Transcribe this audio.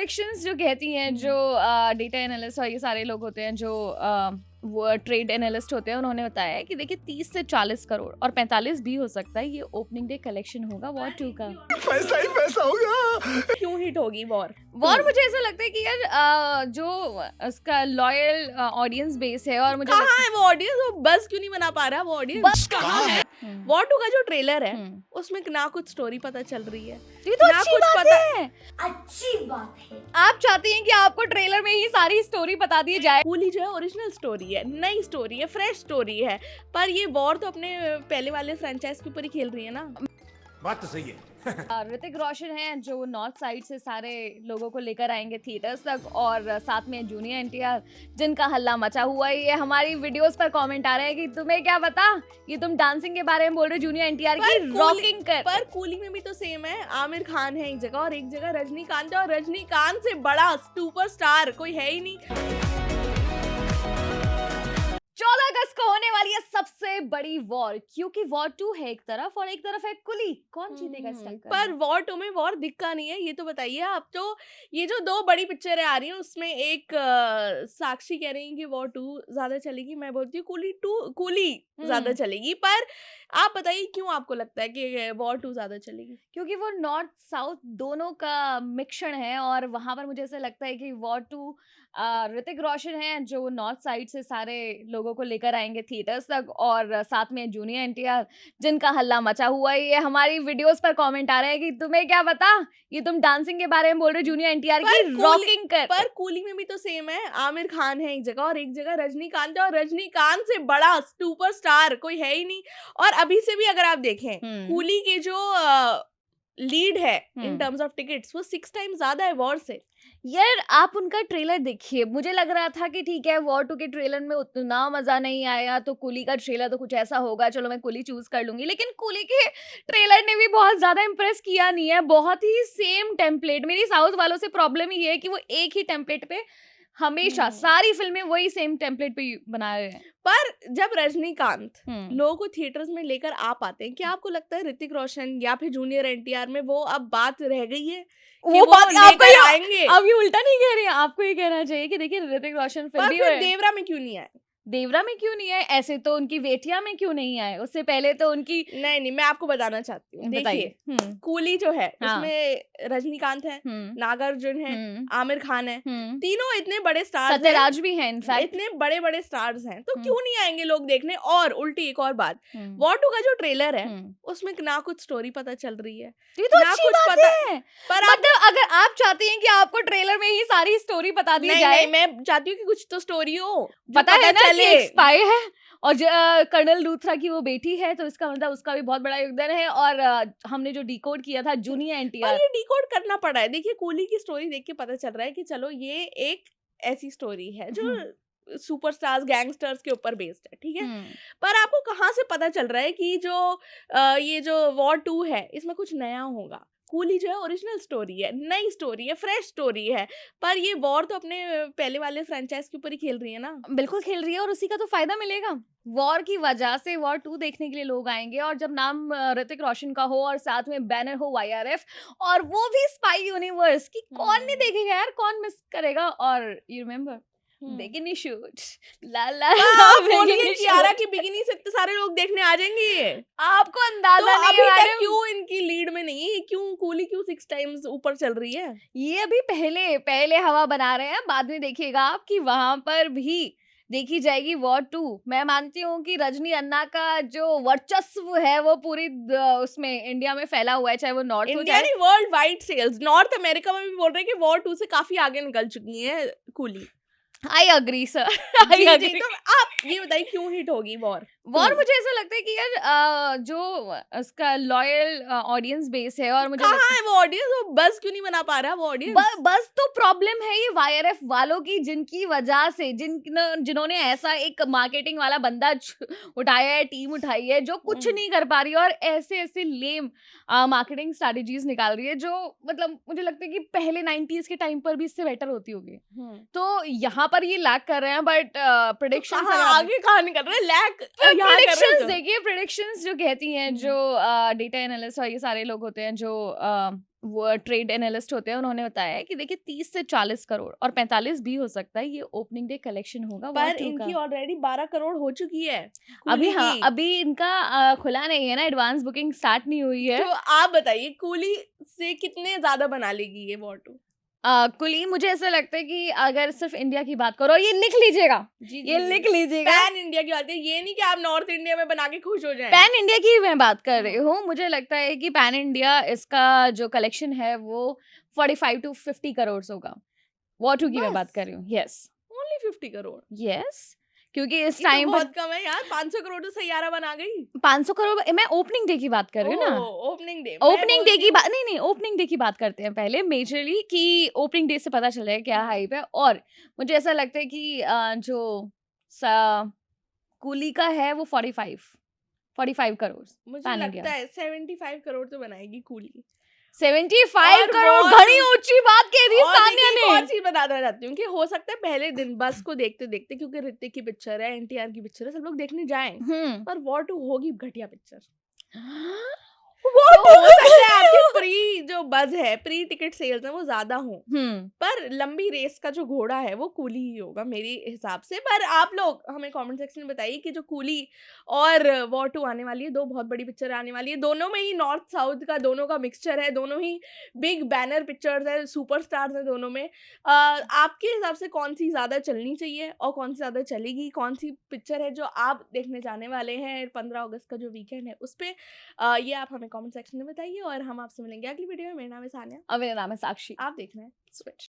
Predictions जो कहती हैं, जो डेटा एनालिस्ट और ये सारे लोग होते हैं, जो वो ट्रेड एनालिस्ट होते हैं, उन्होंने बताया है कि देखिए 30 से 40 करोड़ और 45 भी हो सकता है ये ओपनिंग डे कलेक्शन होगा वॉर 2 का। पैसा ही पैसा होगा। क्यों हिट होगी वॉर? मुझे ऐसा लगता है कि यार जो उसका लॉयल ऑडियंस बेस है, और मुझे कहाँ है वो ऑडियंस? वो बस क्यों नहीं बना पा रहा वो ऑडियंस? बस कहाँ है? वॉर 2 का जो ट्रेलर है उसमें ना कुछ स्टोरी पता चल रही है, ये तो ना अच्छी कुछ बात पता है। अच्छी बात है। आप चाहती हैं कि आपको ट्रेलर में ही सारी स्टोरी बता दी जाए। कूली जो है ओरिजिनल स्टोरी है, नई स्टोरी है, फ्रेश स्टोरी है, पर ये वॉर तो अपने पहले वाले फ्रेंचाइज के ऊपर ही खेल रही है ना। बात तो सही है। ऋतिक रोशन है जो नॉर्थ साइड से सारे लोगों को लेकर आएंगे थिएटर्स तक, और साथ में जूनियर एनटीआर जिनका हल्ला मचा हुआ है। ये हमारी वीडियोस पर कमेंट आ रहे हैं कि तुम्हें क्या पता, ये तुम डांसिंग के बारे में बोल रहे हो, जूनियर एनटीआर की रॉकिंग कर। पर कूली में भी तो सेम है, आमिर खान है एक जगह और एक जगह रजनीकांत है, और रजनीकांत से बड़ा सुपरस्टार कोई है ही नहीं। 14 अगस्त को होने वाली है सबसे बड़ी वॉर, क्योंकि वॉर 2 है एक तरफ और एक तरफ है कुली। कौन जीतेगा इस टक्कर में? पर वॉर 2 में वॉर दिखा नहीं है, ये तो बताइए आप। तो ये जो 2 बड़ी पिक्चरें आ रही हैं उसमें एक साक्षी कह रही है कि वॉर 2 ज्यादा चलेगी, मैं बोलती हूँ कूली ज्यादा चलेगी। पर आप बताइए क्यों आपको लगता है कि वॉर 2 ज्यादा चलेगी? क्योंकि वो नॉर्थ साउथ दोनों का मिक्सचर है, और वहां पर मुझे ऐसा लगता है कि वॉर 2 ऋतिक रोशन है जो नॉर्थ साइड से सारे लोगों को लेकर आएंगे थिएटर्स तक, और साथ में जूनियर एनटीआर जिनका हल्ला मचा हुआ है। ये हमारी वीडियोस पर कमेंट आ रहे हैं कि तुम्हें क्या पता, ये तुम डांसिंग के बारे में बोल रहे हो, जूनियर एनटीआर की रॉकिंग कर। पर कूली में भी तो सेम है, आमिर खान है एक जगह और एक जगह रजनीकांत है, और रजनीकांत से बड़ा सुपरस्टार कोई है ही नहीं। और अभी से भी अगर आप देखें कूली के जो लीड है इन टर्म्स ऑफ टिकट्स, वो 6 टाइम ज्यादा है वॉर से। यार आप उनका ट्रेलर देखिए, मुझे लग रहा था कि ठीक है वॉर 2 के ट्रेलर में उतना मजा नहीं आया, तो कुली का ट्रेलर तो कुछ ऐसा होगा, चलो मैं कुली चूज कर लूंगी। लेकिन कुली के ट्रेलर ने भी बहुत ज्यादा इंप्रेस किया नहीं है, बहुत ही सेम टेम्पलेट। मेरी साउथ वालों से प्रॉब्लम ही है कि वो एक ही टेम्पलेट पे हमेशा सारी फिल्में वही सेम टेम्पलेट पे बना रहे हैं। पर जब रजनीकांत लोगों को थिएटर्स में लेकर आ पाते हैं, क्या आपको लगता है ऋतिक रोशन या फिर जूनियर एनटीआर में वो अब बात रह गई है? वो बात लेकर आएंगे? अब ये उल्टा नहीं कह रही है, आपको ये कहना चाहिए कि देखिए ऋतिक रोशन फिर भी देवरा में क्यों नहीं आए? देवरा में क्यों नहीं आए? ऐसे तो उनकी वेटिया में क्यों नहीं आए? उससे पहले तो उनकी नहीं, मैं आपको बताना चाहती हूँ। देखिए कूली जो है उसमें रजनीकांत है, नागार्जुन है, आमिर खान है, तीनों इतने बड़े स्टार्स हैं, सत्यराज भी हैं, इनफैक्ट इतने बड़े बड़े स्टार्स हैं, तो क्यों नहीं आएंगे लोग देखने? और उल्टी एक और बात, वॉर 2 का जो ट्रेलर है उसमें ना कुछ स्टोरी पता चल रही है, ये तो ना अच्छी कुछ बात पता है। पर मतलब अगर आप चाहती हैं कि आपको ट्रेलर में ही सारी स्टोरी बता दी जाए, नहीं, मैं चाहती हूँ कि कुछ तो स्टोरी हो, पता है ना कि एक स्पाई है और कर्नल लूथरा की वो बेटी है, तो इसका मतलब उसका भी बहुत बड़ा योगदान है। और हमने जो डिकोड किया था जूनियर एनटीआर, ये डिकोड करना पड़ा है। देखिए कूली की स्टोरी देख के पता चल रहा है कि चलो ये एक ऐसी स्टोरी है जो सुपरस्टार्स गैंगस्टर्स के ऊपर बेस्ड है, ठीक है। पर आपको कहाँ से पता चल रहा है कि जो ये जो वॉर 2 है इसमें कुछ नया होगा? कूली जो है ओरिजिनल स्टोरी है, नई स्टोरी है, फ्रेश स्टोरी है, पर ये वॉर तो अपने पहले वाले फ्रेंचाइज के ऊपर ही खेल रही है ना। बिल्कुल खेल रही है, और उसी का तो फायदा मिलेगा। वॉर की वजह से वॉर 2 देखने के लिए लोग आएंगे, और जब नाम ऋतिक रोशन का हो और साथ में बैनर हो YRF, और वो भी स्पाई यूनिवर्स की, कौन नहीं देखेगा यार, कौन मिस करेगा? और यू रिमेम्बर बिकिनी शूट, ला ला कियारा की बिकिनी से इतने सारे लोग देखने आ जाएंगे, आपको अंदाजा तो नहीं है क्यों इनकी लीड में नहीं? क्यों कूली क्यों 6 टाइम्स ऊपर चल रही है? ये अभी पहले हवा बना रहे हैं, बाद में देखिएगा आप कि वहां पर भी देखी जाएगी वॉर 2। मैं मानती हूँ कि रजनी अन्ना का जो वर्चस्व है वो पूरी उसमें इंडिया में फैला हुआ है, चाहे वो नॉर्थ हो चाहे world wide sales. North America में भी बोल रहे हैं कि वॉर 2 से काफी आगे निकल चुकी है coolie. I agree sir, I agree. तो आप ये बताइए क्यों हिट होगी वॉर? मुझे ऐसा लगता है कि यार जो उसका लॉयल ऑडियंस बेस है, और मुझे कहाँ है वो ऑडियंस? वो बस क्यों नहीं बना पा रहा वो ऑडियंस? बस तो प्रॉब्लम है ये YRF वालों की, जिनकी वजह से जिन्होंने ऐसा एक मार्केटिंग वाला बंदा उठाया है, टीम उठाई है जो कुछ नहीं कर पा रही है, और ऐसे लेम मार्केटिंग स्ट्रेटजीज निकाल रही है, जो मतलब मुझे लगता है कि पहले 90s के टाइम पर भी इससे बेटर होती होगी। तो यहाँ पर ये लैक कर रहे हैं, बट प्रेडिक्शंस आगे कहाँ निकल रहे हैं? लैक प्रेडिक्शंस देखिए, प्रेडिक्शंस जो कहती हैं, जो डेटा एनालिस्ट और ये सारे लोग होते हैं, जो वो ट्रेड एनालिस्ट होते हैं, उन्होंने बताया है कि देखिए 30 से 40 करोड़ और 45 भी हो सकता है ये ओपनिंग डे कलेक्शन होगा पर Wall2 इनकी का। ऑलरेडी 12 करोड़ हो चुकी है अभी कूली हाँ, की। अभी इनका खुला नहीं है ना, एडवांस बुकिंग स्टार्ट नहीं हुई है। तो आप बताइए कूली से कितने ज्यादा बना लेगी ये वॉर 2? कुली, मुझे ऐसा लगता है कि अगर सिर्फ इंडिया की बात करो, और ये लिख लीजिएगा, जी ये लिख लीजिएगा, पैन इंडिया की बात है, ये नहीं कि आप नॉर्थ इंडिया में बना के खुश हो जाएं। पैन इंडिया की मैं बात कर रही हूँ। मुझे लगता है कि पैन इंडिया इसका जो कलेक्शन है वो 45 टू 50 करोड़ होगा। War 2 की मैं बस? बात कर रही हूँ। Yes only 50 crore? यस, क्योंकि इस ये तो टाइम पर बहुत कम है यार, 500 करोड़ तो सैयारा बना गई। 500 करोड़, मैं ओपनिंग डे की बात कर रही हूँ ना। ओपनिंग डे, ओपनिंग डे की बात नहीं, ओपनिंग डे की बात करते हैं पहले मेजरली, कि ओपनिंग डे से पता चल जाएगा क्या हाइप है। और मुझे ऐसा लगता है कि कूली का है वो 45 करोड़ मुझे पैन लगता इंडिया। है 75 करोड़ तो बनाएगी कूली। 75 और करोड़, बहुत- बड़ी ऊंची बात कह दी और सानिया देखिए, एक और ने। चीज बताना चाहती हूँ कि हो सकता है पहले दिन बस को देखते देखते, क्योंकि ऋतिक की पिक्चर है, एनटीआर की पिक्चर है, सब लोग देखने जाएं, पर वॉर 2 होगी घटिया पिक्चर। तो हो सकता है आपकी प्री जो बज है, प्री टिकट सेल्स है, वो ज्यादा हो, पर लंबी रेस का जो घोड़ा है वो कूली ही होगा मेरे हिसाब से। पर आप लोग हमें कमेंट सेक्शन में बताइए कि जो कूली और वॉर 2 आने वाली है, दो बहुत बड़ी पिक्चर आने वाली है, दोनों में ही नॉर्थ साउथ का दोनों का मिक्सचर है, दोनों ही बिग बैनर पिक्चर्स है, सुपरस्टार्स है दोनों में। आपके हिसाब से कौन सी ज्यादा चलनी चाहिए और कौन सी ज्यादा चलेगी? कौन सी पिक्चर है जो आप देखने जाने वाले हैं 15 अगस्त का जो वीकेंड है उस पे? ये आप हमें कमेंट सेक्शन में बताइए और हम आपसे मिलेंगे अगली वीडियो में। मेरा नाम है सानिया, और मेरा नाम है साक्षी। आप देख रहे हैं स्विच।